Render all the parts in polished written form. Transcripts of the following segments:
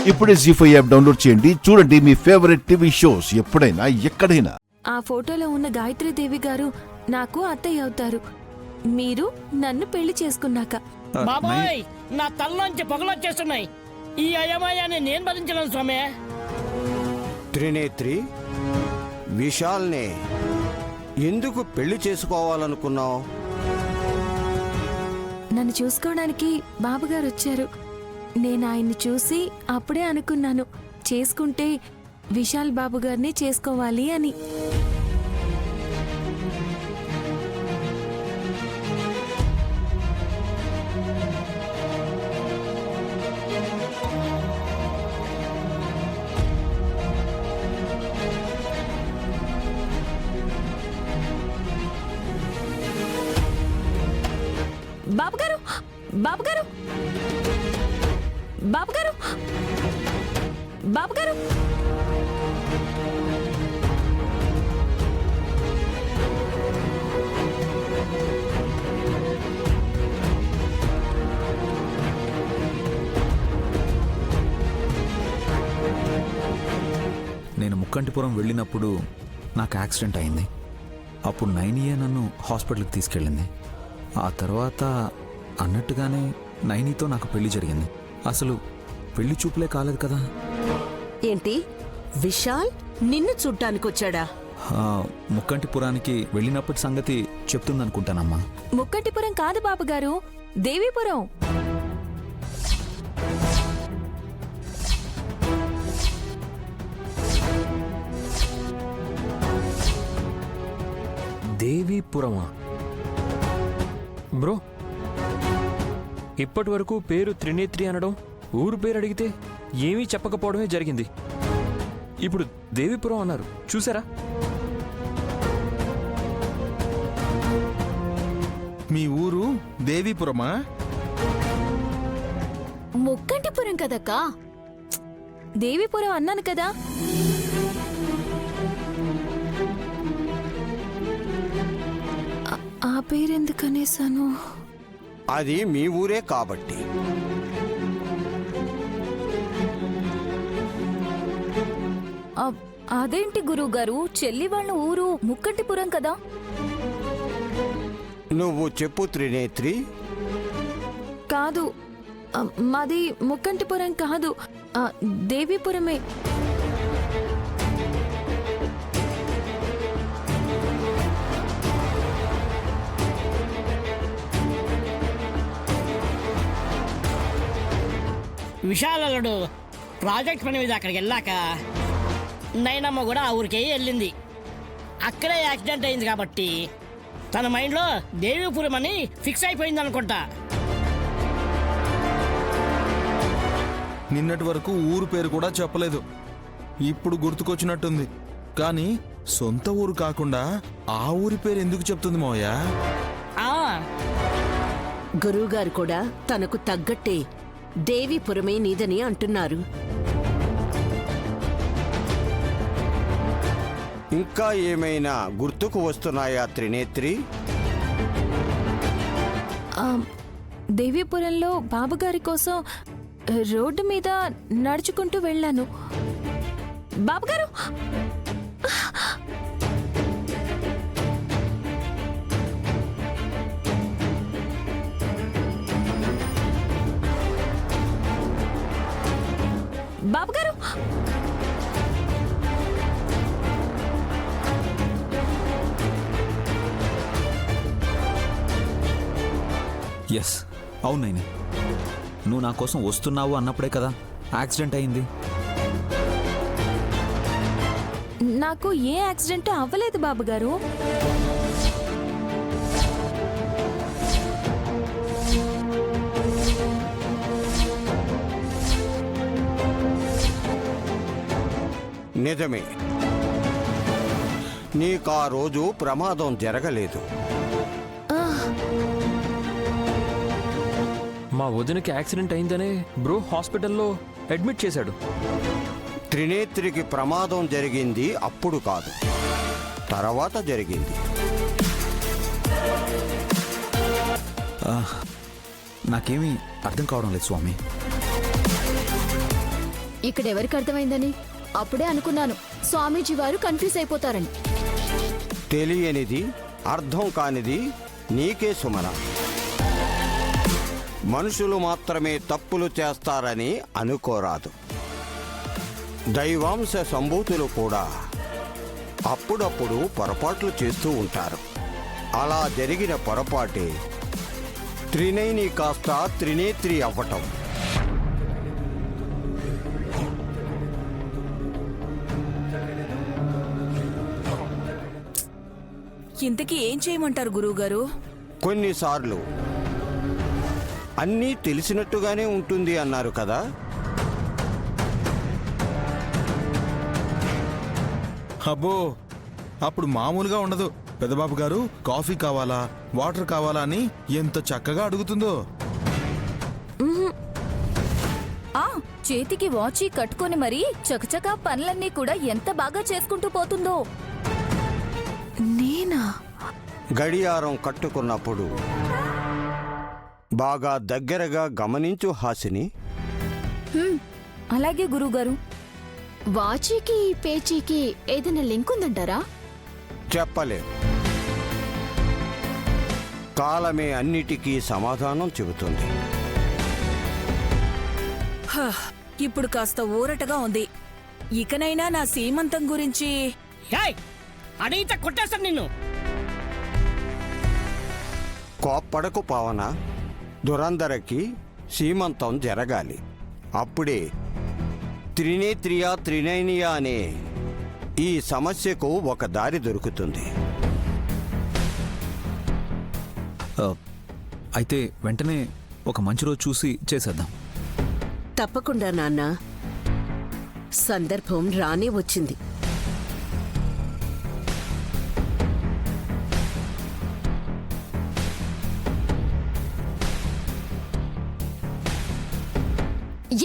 ఇప్పుడే జీ5 app download చేయండి. చూడండి మీ ఫేవరెట్ టీవీ షోస్ ఎప్పుడైనా ఎక్కడైనా. ఆ ఫోటోలో ఉన్న గాయత్రీదేవి గారు నాకు అత్తయ్య అవుతారు, మీరు నన్ను పెళ్లి చేసుకున్నాక. బాబాయ్, నా తల్లోంచి పొగలొచ్చేస్తున్నాయి. ఈ అయమయాన్ని నేను భరించలేను స్వామి. త్రినేత్రి, విశాల్ని ఎందుకు పెళ్లి చేసుకోవాలనుకున్నావు? నన్ను చూసుకోవడానికి బాబుగారు వచ్చారు. నేను ఆయన్ని చూసి అప్పుడే అనుకున్నాను, చేసుకుంటే విశాల్ బాబు గారిని చేసుకోవాలి అని. బాబుగారు, బాబుగారు, బాబుగారు, బాబుగారు. నేను ముక్కంటిపురం వెళ్ళినప్పుడు నాకు యాక్సిడెంట్ అయింది. అప్పుడు నైనియే నన్ను హాస్పిటల్కి తీసుకెళ్ళింది. ఆ తర్వాత అన్నట్టుగానే నైనీతో నాకు పెళ్లి జరిగింది. అసలు పెళ్లి చూపులే కాలేదు కదా. ఏంటి, విశాల్ నిన్ను చూడ్డానికొచ్చాడా? ముక్కంటిపురానికి వెళ్ళినప్పటి సంగతి చెప్తుందనుకుంటానమ్మా. ముక్కంటిపురం కాదు బాబుగారు, దేవీపురం. దేవీపురమా? బ్రో, ఇప్పటి వరకు పేరు త్రినేత్రి అనడం, ఊరు పేరు అడిగితే ఏమీ చెప్పకపోవడమే జరిగింది. ఇప్పుడు దేవీపురం అన్నారు, చూసారా? మీ ఊరు దేవీపురమా? ముక్కంటిపురం కదక్కా. దేవీపురం అన్నాను కదా. ఆ పేరెందుకనేసాను? అది మీ ఊరే కాబట్టి. అదేంటి గురువుగారు, చెల్లి వాళ్ళ ఊరు ముక్కంటిపురం కదా. నువ్వు చెప్పు త్రినేత్రి. కాదు, మాది ముక్కంటిపురం కాదు, దేవీపురమే. విశాలలుడు ప్రాజెక్ట్ పని మీద అక్కడికి వెళ్ళాక నైనమ్మ కూడా ఆ ఊరికే వెళ్ళింది. అక్కడే యాక్సిడెంట్ అయింది కాబట్టి తన మైండ్లో దేవీపురం అని ఫిక్స్ అయిపోయింది అనుకుంటా. నిన్నటి వరకు ఊరు పేరు కూడా చెప్పలేదు. ఇప్పుడు గుర్తుకొచ్చినట్టుంది. కానీ సొంత ఊరు కాకుండా ఆ ఊరి పేరు ఎందుకు చెప్తుంది మోయా? గురువుగారు కూడా తనకు తగ్గట్టే దేవీపురమే నీదని అంటున్నారు. ఇంకా ఏమైనా గుర్తుకు వస్తున్నాయా త్రినేత్రి? దేవీపురంలో బాబుగారి కోసం రోడ్డు మీద నడుచుకుంటూ వెళ్ళాను. బాబుగారు, బాబుగారు. ఎస్, అవును నైని, నువ్వు నా కోసం వస్తున్నావు అన్నప్పుడే కదా యాక్సిడెంట్ అయింది. నాకు ఏ యాక్సిడెంట్ అవ్వలేదు బాబుగారు. నిజమే, నీకు ఆ రోజు ప్రమాదం జరగలేదు. మా వదినకి యాక్సిడెంట్ అయిందనే బ్రో హాస్పిటల్లో అడ్మిట్ చేశాడు. త్రినేత్రికి ప్రమాదం జరిగింది అప్పుడు కాదు, తర్వాత జరిగింది. నాకేమీ అర్థం కావడం లేదు స్వామి. ఇక్కడెవరికి అర్థమైందని అప్పుడే అనుకున్నాను స్వామీజీ వారు కన్ఫ్యూజ్ అయిపోతారని. తెలియనిది అర్థం కానిది నీకే సుమన. మనుషులు మాత్రమే తప్పులు చేస్తారని అనుకోరాదు. దైవాంశ సంభూతులు కూడా అప్పుడప్పుడు పొరపాట్లు చేస్తూ ఉంటారు. అలా జరిగిన పొరపాటే త్రినయని కాస్త త్రినేత్రి అవ్వటం. ఇంతకీ ఏం చేయమంటారు గురువుగారు? కొన్నిసార్లు అన్నీ తెలిసినట్టుగానే ఉంటుంది అన్నారు కదా. అబ్బో, అప్పుడు మామూలుగా ఉండదు. పెద్దబాబు గారు కాఫీ కావాలా, వాటర్ కావాలా అని ఎంత చక్కగా అడుగుతుందో. చేతికి వాచి కట్టుకొని మరీ చకచకా పనులన్నీ కూడా ఎంత బాగా చేసుకుంటూ పోతుందో. నేనా? గడియారం కట్టుకున్నప్పుడు బాగా దగ్గరగా గమనించు హాసిని. అలాగే గురువుగారు. వాచీకి పేచీకి ఏదైనా లింక్ ఉందంటారా? చెప్పలేం. కాలమే అన్నిటికీ సమాధానం చెబుతుంది. ఇప్పుడు కాస్త ఊరటగా ఉంది. ఇకనైనా నా సీమంతం గురించి. ఏయ్, అడిగితే కొట్టేస్తాను నిన్ను. కోప్పడకు పావన. దురందరకి సీమంతం జరగాలి. అప్పుడే త్రినేత్రియా త్రినయనియా అనే ఈ సమస్యకు ఒక దారి దొరుకుతుంది. అయితే వెంటనే ఒక మంచి రోజు చూసి చేసేద్దాం. తప్పకుండా నాన్న. సందర్భం రానే వచ్చింది.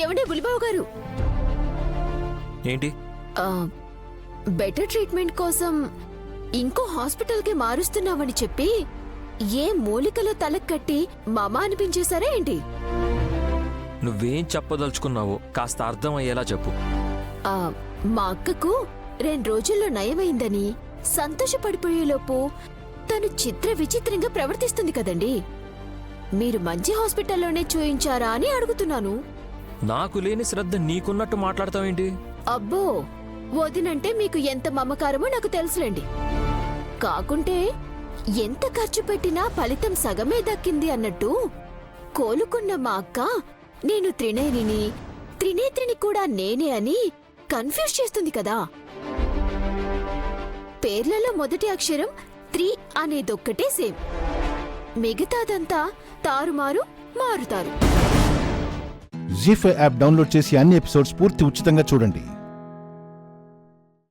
ఎవడే బులిబాబు గారు? ఏంటి? బెటర్ ట్రీట్మెంట్ కోసం ఇంకో హాస్పిటల్కి మారుస్తున్నావని చెప్పి ఏ మూలికలో తలకట్టి మామ అనిపించేశారా ఏంటి? నువ్వేం చెప్పదలుచుకున్నావో కాస్త అర్థం అయ్యేలా చెప్పు. మా అక్కకు 2 రోజుల్లో నయమైందని సంతోషపడిపోయేలోపు తను చిత్ర విచిత్రంగా ప్రవర్తిస్తుంది కదండి. మీరు మంచి హాస్పిటల్లోనే చూయించారా అని అడుగుతున్నాను. నాకు లేని శ్రద్ధ నీకున్నట్టు మాట్లాడతావేంటి? అబ్బో, వదినంటే మీకు ఎంత మమకారమో నాకు తెలుసులేండి. కాకుంటే ఎంత ఖర్చు పెట్టినా ఫలితం సగమే దక్కింది అన్నట్టు కోలుకున్న మా అక్క నేను త్రినయనిని, త్రినేత్రిని కూడా నేనే అని కన్ఫ్యూజ్ చేస్తుంది కదా. పేర్లలో మొదటి అక్షరం త్రి అనేదొక్కటే సేమ్, మిగతాదంతా తారుమారు మారుతారు. జీ5 యాప్ డౌన్లోడ్ చేసి అన్ని ఎపిసోడ్స్ పూర్తి ఉచితంగా చూడండి.